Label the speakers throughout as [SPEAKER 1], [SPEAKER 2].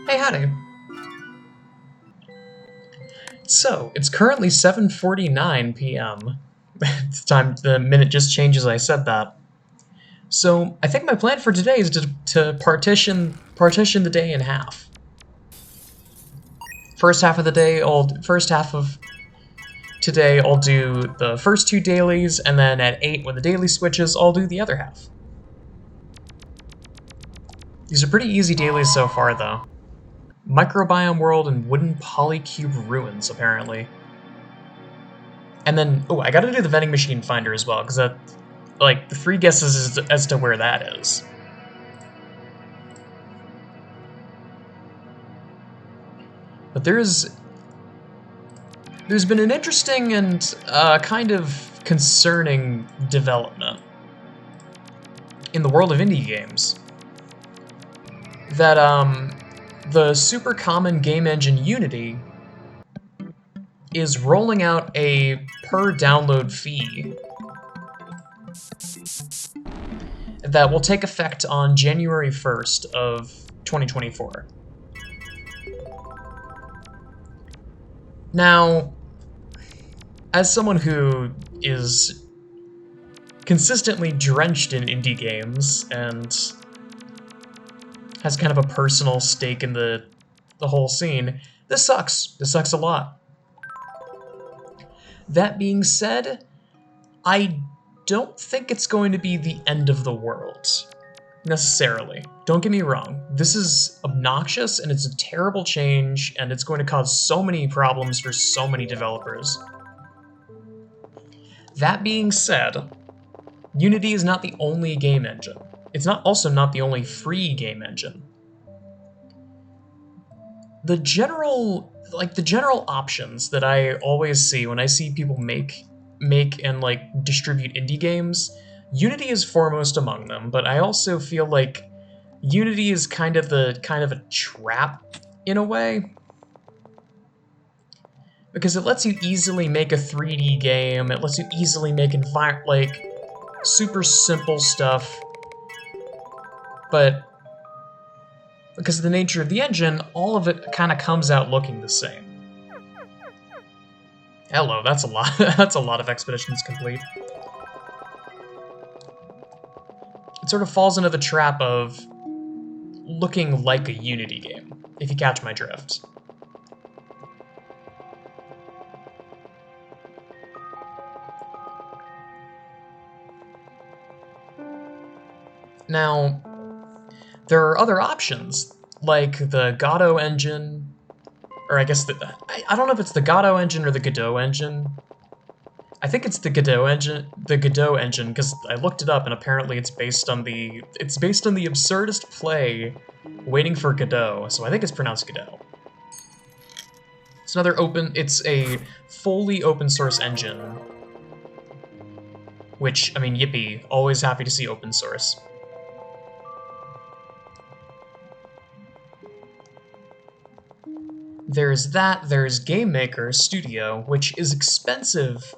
[SPEAKER 1] Hey, howdy. So, it's currently 7:49 p.m. The minute just changed as I said that. So, I think my plan for today is to partition the day in half. First half of today, I'll do the first two dailies, and then at 8, when the daily switches, I'll do the other half. These are pretty easy dailies so far, though. Microbiome World and Wooden Polycube Ruins, apparently. And then, I gotta do the vending machine finder as well, because that, like, the 3 guesses as to where that is. But there's been an interesting and kind of concerning development in the world of indie games. That, the super common game engine Unity is rolling out a per-download fee that will take effect on January 1st of 2024. Now, as someone who is consistently drenched in indie games and has kind of a personal stake in the whole scene, this sucks. This sucks a lot. That being said, I don't think it's going to be the end of the world, necessarily. Don't get me wrong. This is obnoxious, and it's a terrible change, and it's going to cause so many problems for so many developers. That being said, Unity is not the only game engine. It's also not the only free game engine. The general options that I always see when I see people make and like distribute indie games, Unity is foremost among them, but I also feel like Unity is kind of a trap in a way, because it lets you easily make a 3D game. It lets you easily make super simple stuff, but because of the nature of the engine, all of it kind of comes out looking the same. Hello, that's a lot. That's a lot of expeditions complete. It sort of falls into the trap of looking like a Unity game, if you catch my drift. Now, there are other options, like the Godot engine, or I guess I don't know if it's the Godot engine or the Godot engine. I think it's the Godot engine, because I looked it up and apparently it's based on the absurdist play, Waiting for Godot. So I think it's pronounced Godot. It's a fully open source engine, which, I mean, yippee, always happy to see open source. There's that, there's Game Maker Studio, which is expensive.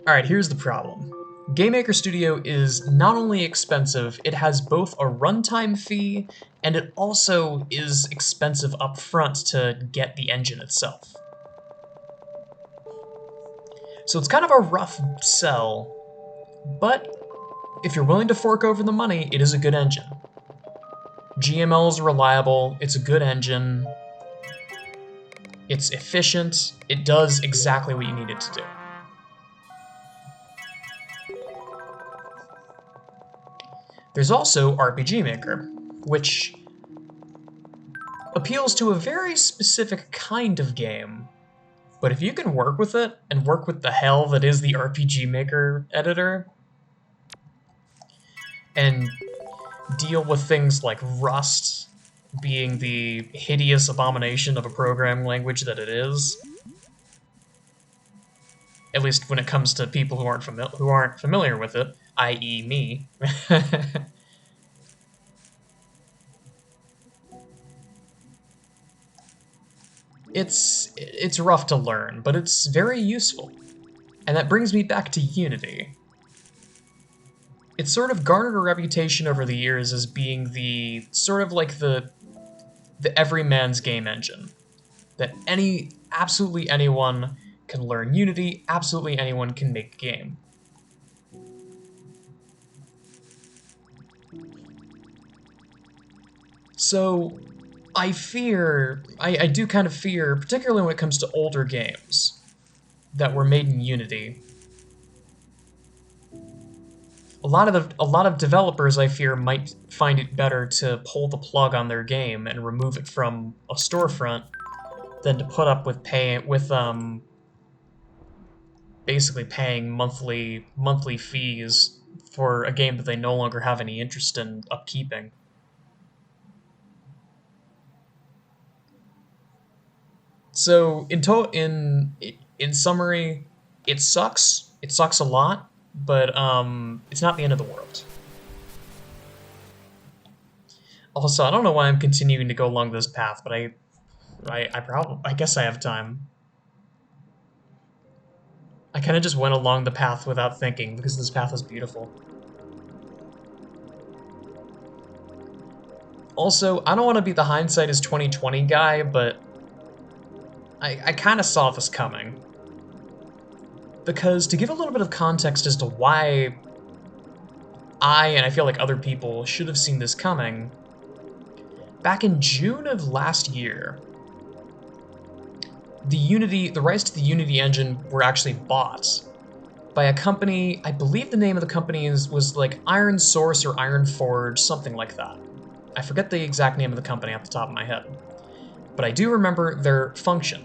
[SPEAKER 1] Alright, here's the problem. Game Maker Studio is not only expensive, it has both a runtime fee, and it also is expensive up front to get the engine itself. So it's kind of a rough sell, but if you're willing to fork over the money, it is a good engine. GML is reliable, it's a good engine, it's efficient, it does exactly what you need it to do. There's also RPG Maker, which appeals to a very specific kind of game, but if you can work with it, and work with the hell that is the RPG Maker editor, and deal with things like Rust being the hideous abomination of a programming language that it is, at least when it comes to people who aren't familiar with it, i.e. me. It's rough to learn, but it's very useful. And that brings me back to Unity. It's sort of garnered a reputation over the years as being the sort of like the everyman's game engine. That absolutely anyone can learn Unity, absolutely anyone can make a game. So I do kind of fear, particularly when it comes to older games that were made in Unity. A lot of developers, I fear, might find it better to pull the plug on their game and remove it from a storefront than to put up with basically paying monthly fees for a game that they no longer have any interest in upkeeping. So in summary, it sucks. It sucks a lot, but it's not the end of the world. Also, I don't know why I'm continuing to go along this path, but I guess I have time. I kind of just went along the path without thinking because this path is beautiful. Also, I don't want to be the hindsight is 2020 guy, but I kind of saw this coming. Because to give a little bit of context as to why and I feel like other people should have seen this coming, back in June of last year, the rights to the Unity engine were actually bought by a company. I believe the name of the company was like Iron Source or Iron Forge, something like that. I forget the exact name of the company off the top of my head, but I do remember their function.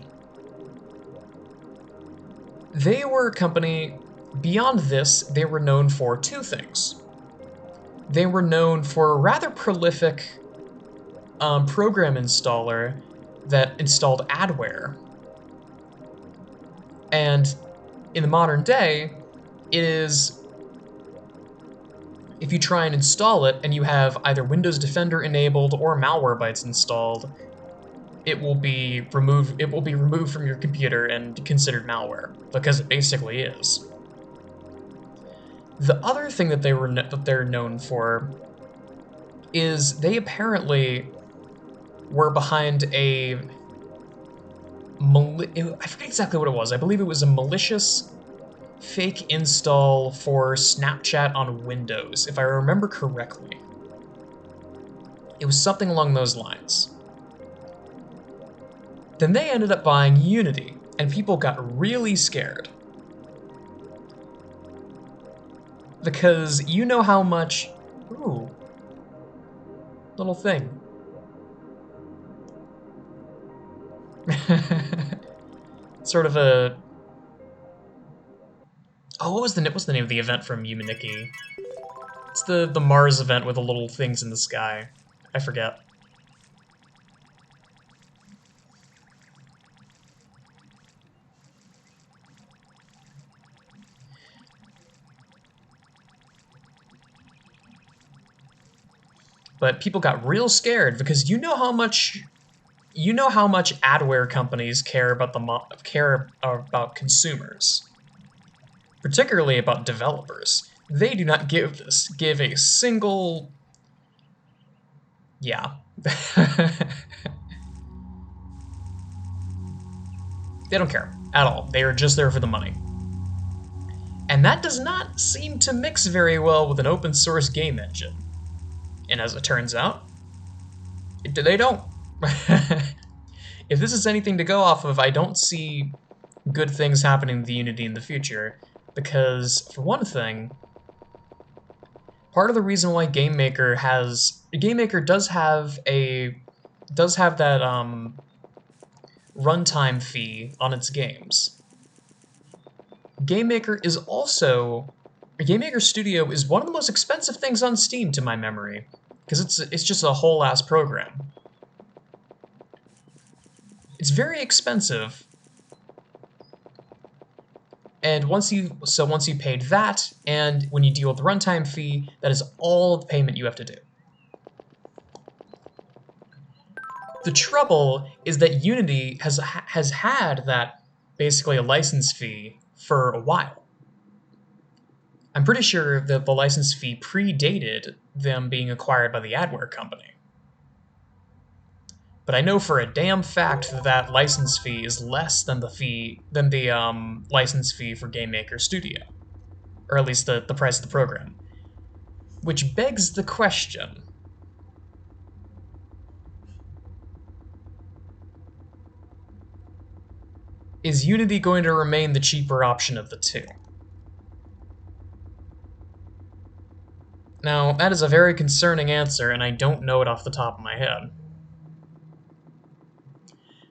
[SPEAKER 1] They were a company, beyond this, they were known for two things. They were known for a rather prolific program installer that installed adware. And in the modern day, it is, if you try and install it and you have either Windows Defender enabled or Malwarebytes installed, it will be removed from your computer and considered malware, because it basically is. The other thing that they're known for is they apparently were behind I forget exactly what it was. I believe it was a malicious fake install for Snapchat on Windows, if I remember correctly. It was something along those lines. Then they ended up buying Unity, and people got really scared. Because you know how much... Ooh. Little thing. Sort of a... Oh, what's the name of the event from Yume? It's the Mars event with the little things in the sky. I forget. But people got real scared because you know how much adware companies care about consumers, particularly about developers. They do not give a single... Yeah. They don't care at all. They are just there for the money. And that does not seem to mix very well with an open source game engine. And as it turns out, they don't. If this is anything to go off of, I don't see good things happening with Unity in the future, because, for one thing, part of the reason why GameMaker does have that runtime fee on its games. GameMaker Studio is one of the most expensive things on Steam, to my memory, because it's just a whole ass program. It's very expensive, and once you paid that, and when you deal with the runtime fee, that is all the payment you have to do. The trouble is that Unity has had that basically a license fee for a while. I'm pretty sure that the license fee predated them being acquired by the adware company. But I know for a damn fact that that license fee is less than the license fee for Game Maker Studio, or at least the price of the program. Which begs the question: is Unity going to remain the cheaper option of the two? Now, that is a very concerning answer, and I don't know it off the top of my head.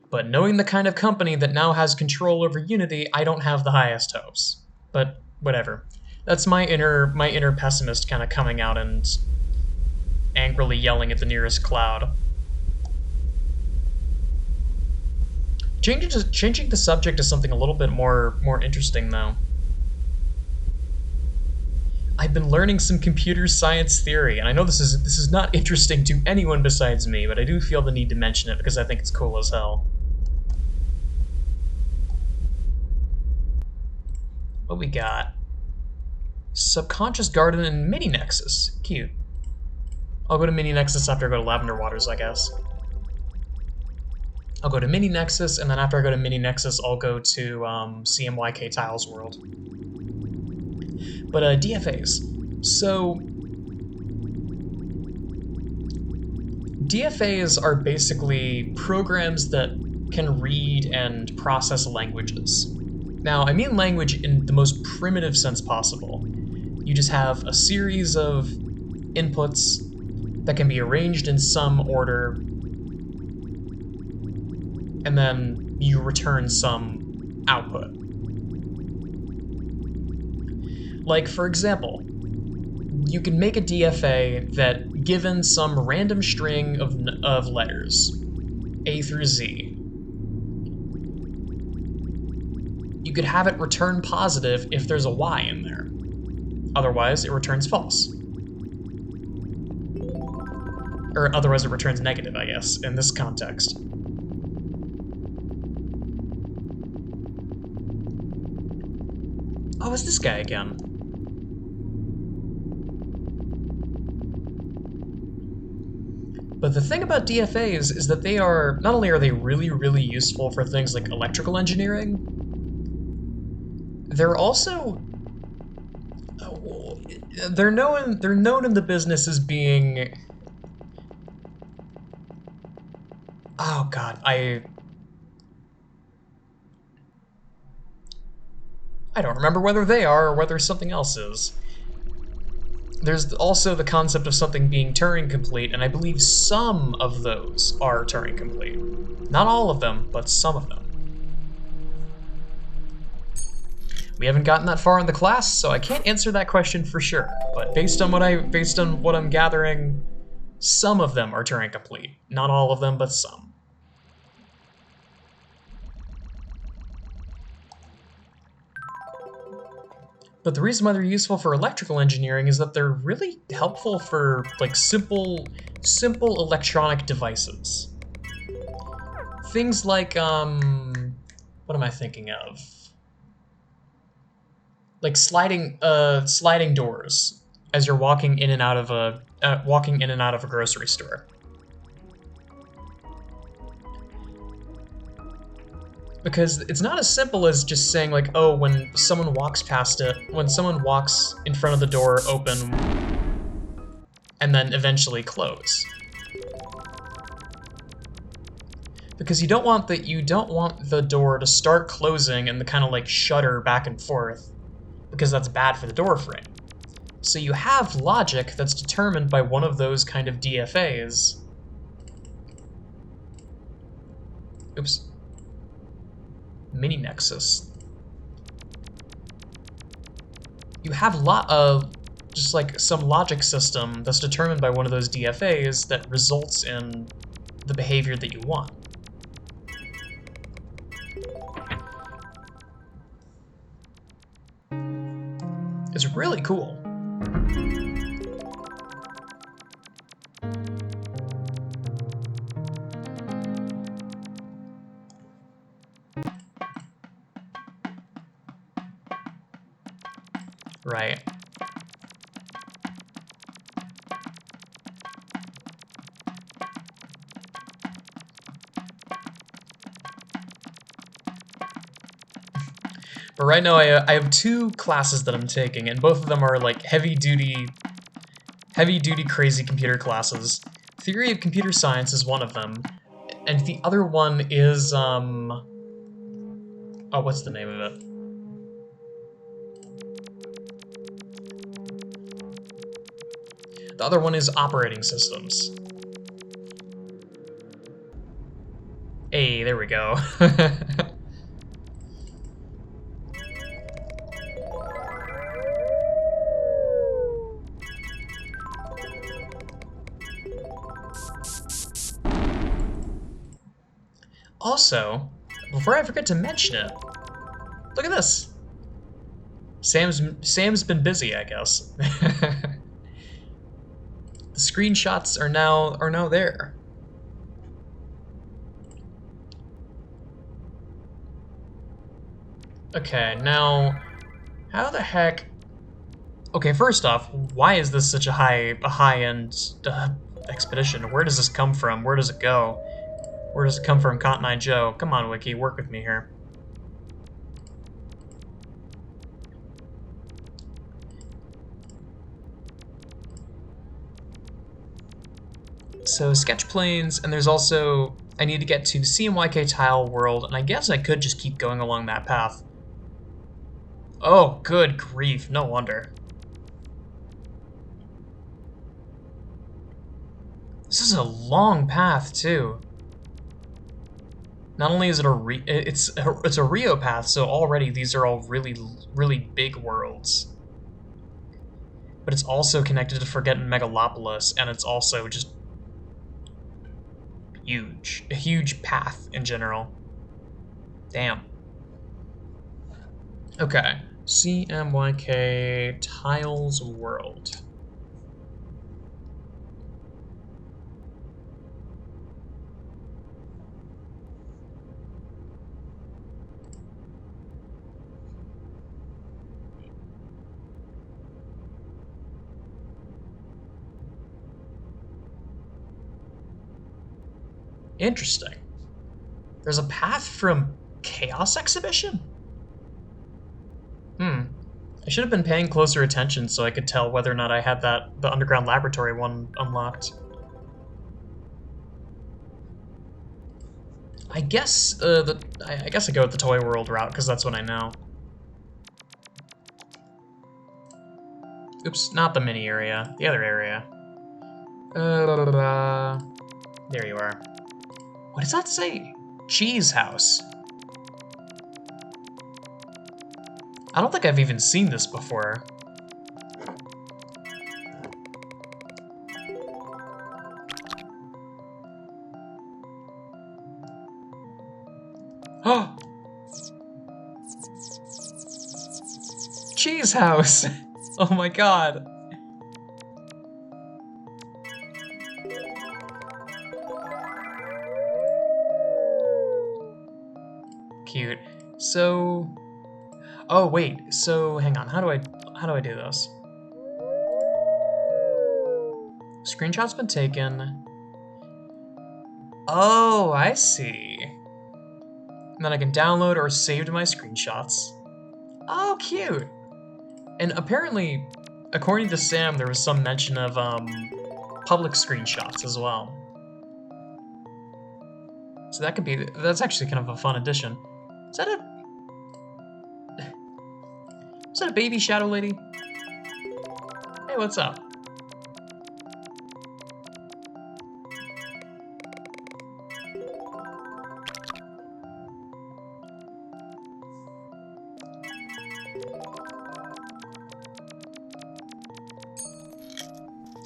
[SPEAKER 1] But knowing the kind of company that now has control over Unity, I don't have the highest hopes. But whatever. That's my inner pessimist kind of coming out and angrily yelling at the nearest cloud. Changing the subject to something a little bit more interesting, though. I've been learning some computer science theory, and I know this is not interesting to anyone besides me, but I do feel the need to mention it because I think it's cool as hell. What we got? Subconscious Garden and Mini Nexus. Cute. I'll go to Mini Nexus after I go to Lavender Waters, I guess. I'll go to Mini Nexus, and then after I go to Mini Nexus, I'll go to CMYK Tiles World. But DFAs. So DFAs are basically programs that can read and process languages. Now, I mean language in the most primitive sense possible. You just have a series of inputs that can be arranged in some order, and then you return some output. Like, for example, you can make a DFA that, given some random string of letters, A through Z, you could have it return positive if there's a Y in there. Otherwise, it returns false. Or otherwise it returns negative, I guess, in this context. Oh, it's this guy again. But the thing about DFAs is that not only are they really, really useful for things like electrical engineering, they're also they're known in the business as being, oh god, I don't remember whether they are or whether something else is. There's also the concept of something being Turing complete, and I believe some of those are Turing complete. Not all of them, but some of them. We haven't gotten that far in the class, so I can't answer that question for sure. But based on what I'm gathering, some of them are Turing complete. Not all of them, but some. But the reason why they're useful for electrical engineering is that they're really helpful for like simple electronic devices. Things like what am I thinking of? Like sliding doors as you're walking in and out of a grocery store. Because it's not as simple as just saying like, oh, when someone walks in front of the door, open, and then eventually close. Because you don't want the door to start closing and the kind of like shudder back and forth, because that's bad for the door frame. So you have logic that's determined by one of those kind of DFAs. Oops. Mini Nexus. You have just like some logic system that's determined by one of those DFAs that results in the behavior that you want. It's really cool. Right. But right now I have two classes that I'm taking, and both of them are like heavy-duty crazy computer classes. Theory of Computer Science is one of them, and the other one is, oh, what's the name of it? The other one is Operating Systems. Hey, there we go. Also, before I forget to mention it, look at this. Sam's been busy, I guess. The screenshots are now there. Okay, now how the heck? Okay, first off, why is this such a high-end expedition? Where does this come from? Where does it go? Where does it come from, Cotton Eye Joe? Come on, Wiki, work with me here. So sketch planes, and there's also I need to get to CMYK Tile World, and I guess I could just keep going along that path. Oh, good grief! No wonder. This is a long path too. Not only is it it's a Rio path, so already these are all really big worlds. But it's also connected to Forgotten Megalopolis, and it's also just huge. A huge path in general. Damn. Okay. CMYK Tiles World. Interesting. There's a path from Chaos Exhibition? I should have been paying closer attention so I could tell whether or not I had the underground laboratory one unlocked. I guess I guess I go with the Toy World route because that's what I know. Oops, not the mini area, the other area. There you are. What does that say? Cheese House. I don't think I've even seen this before. Oh! Cheese House! Oh my god. Cute. So... Oh, wait. So, hang on. How do I do this? Screenshot's been taken. Oh, I see. And then I can download or save to my screenshots. Oh, cute. And apparently, according to Sam, there was some mention of public screenshots as well. So that's actually kind of a fun addition. Is that a baby shadow lady? Hey, what's up?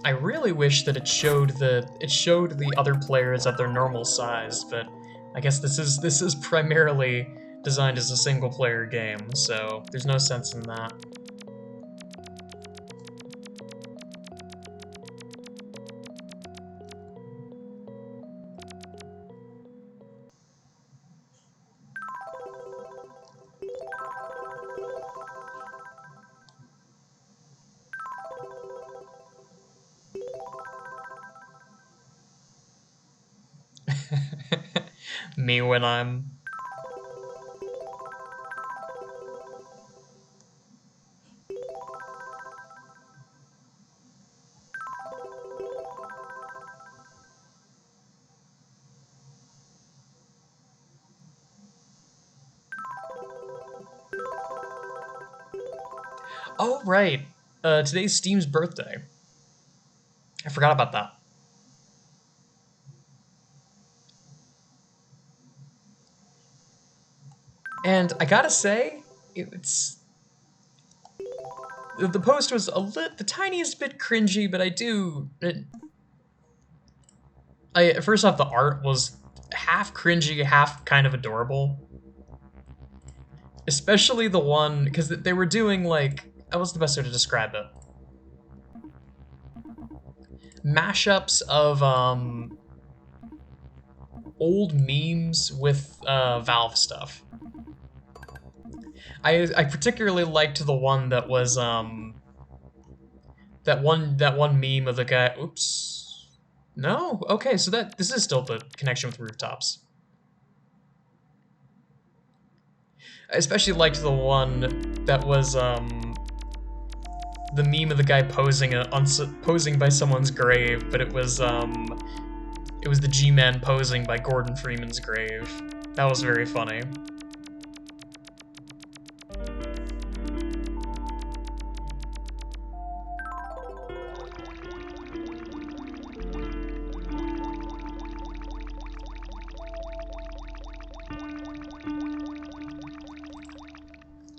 [SPEAKER 1] I really wish that it showed the other players at their normal size, but I guess this is primarily designed as a single player game, so there's no sense in that. Me when I'm... Oh, right. Today's Steam's birthday. I forgot about that. And I gotta say, it's the post was the tiniest bit cringy, but first off, the art was half cringy, half kind of adorable. Especially the one because they were doing like, what's the best way to describe it? Mashups of old memes with Valve stuff. I particularly liked the one that was that one meme of the guy. Oops. No. Okay, so this is still the connection with rooftops. I especially liked the one that was the meme of the guy posing by someone's grave, but it was the G-Man posing by Gordon Freeman's grave. That was very funny.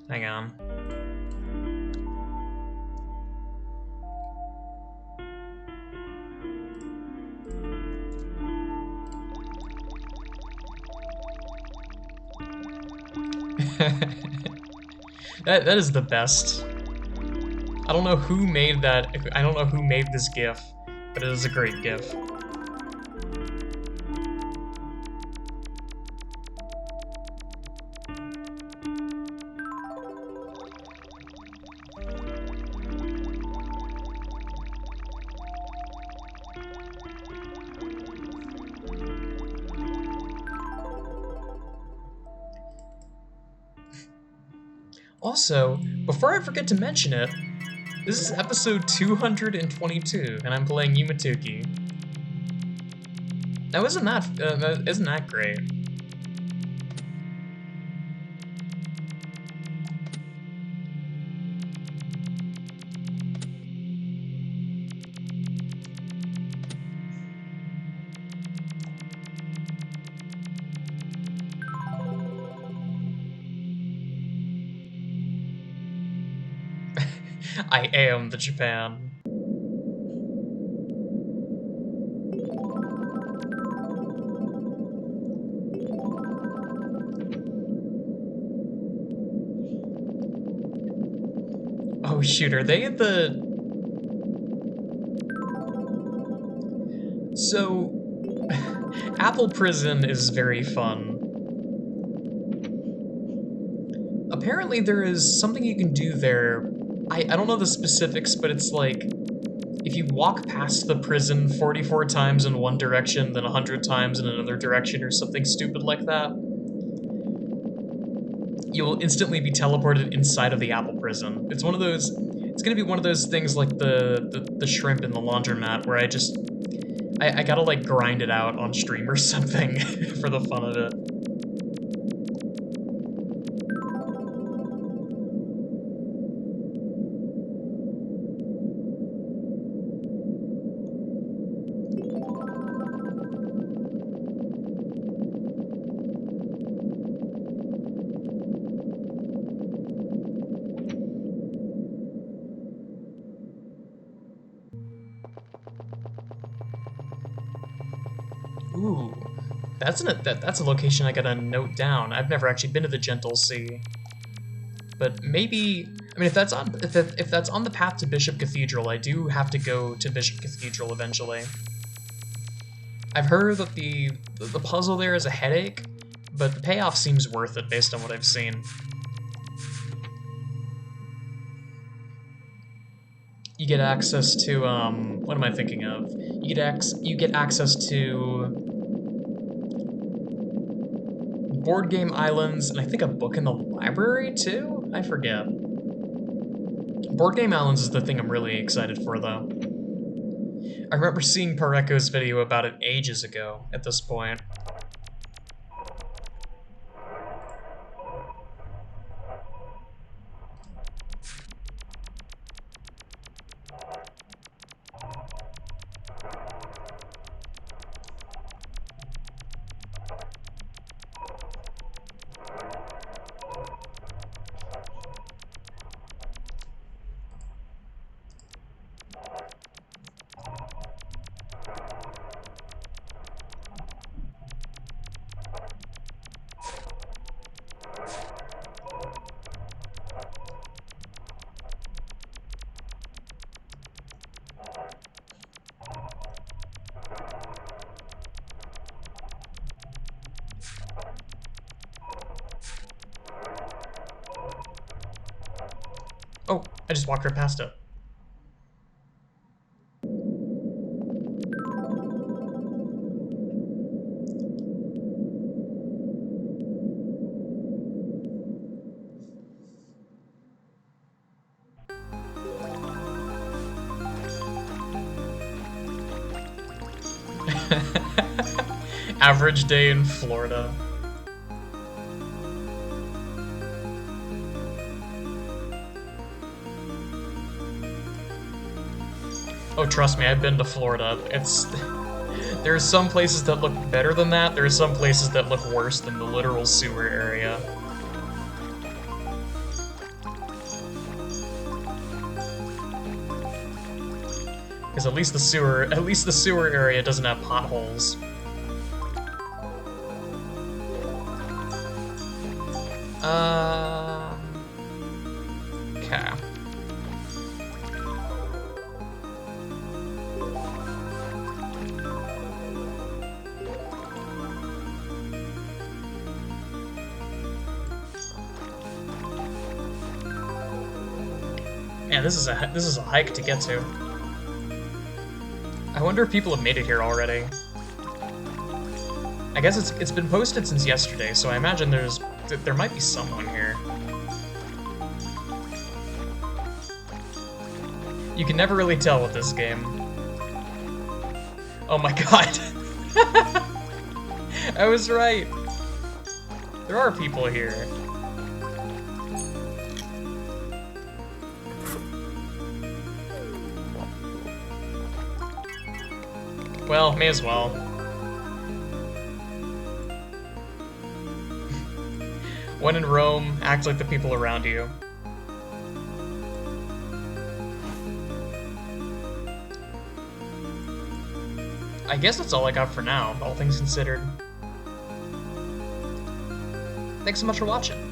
[SPEAKER 1] Hang on. That is the best. I don't know who made that. I don't know who made this GIF, but it is a great GIF. Also, before I forget to mention it, this is episode 222, and I'm playing Yume. Now, isn't that great? I am the Japan. Oh shoot, are they at the... So... Apple Prison is very fun. Apparently there is something you can do there. I don't know the specifics, but it's like, if you walk past the prison 44 times in one direction, then 100 times in another direction, or something stupid like that, you'll instantly be teleported inside of the Apple Prison. It's gonna be one of those things like the shrimp in the laundromat, where I gotta like grind it out on stream or something for the fun of it. Ooh, that's a location I gotta note down. I've never actually been to the Gentle Sea, but maybe, I mean, if that's on the path to Bishop Cathedral, I do have to go to Bishop Cathedral eventually. I've heard that the puzzle there is a headache, but the payoff seems worth it based on what I've seen. You get access to what am I thinking of? You get access to board game islands, and I think a book in the library too? I forget. Board game islands is the thing I'm really excited for, though. I remember seeing Pareko's video about it ages ago at this point. I just walked right past it. Average day in Florida. Oh, trust me, I've been to Florida. There are some places that look better than that, there are some places that look worse than the literal sewer area. Because at least the sewer area doesn't have potholes. Okay. Man, this is a hike to get to. I wonder if people have made it here already. I guess it's been posted since yesterday, so I imagine there might be someone here. You can never really tell with this game. Oh my god. I was right. There are people here. Well, may as well. When in Rome, act like the people around you. I guess that's all I got for now, all things considered. Thanks so much for watching.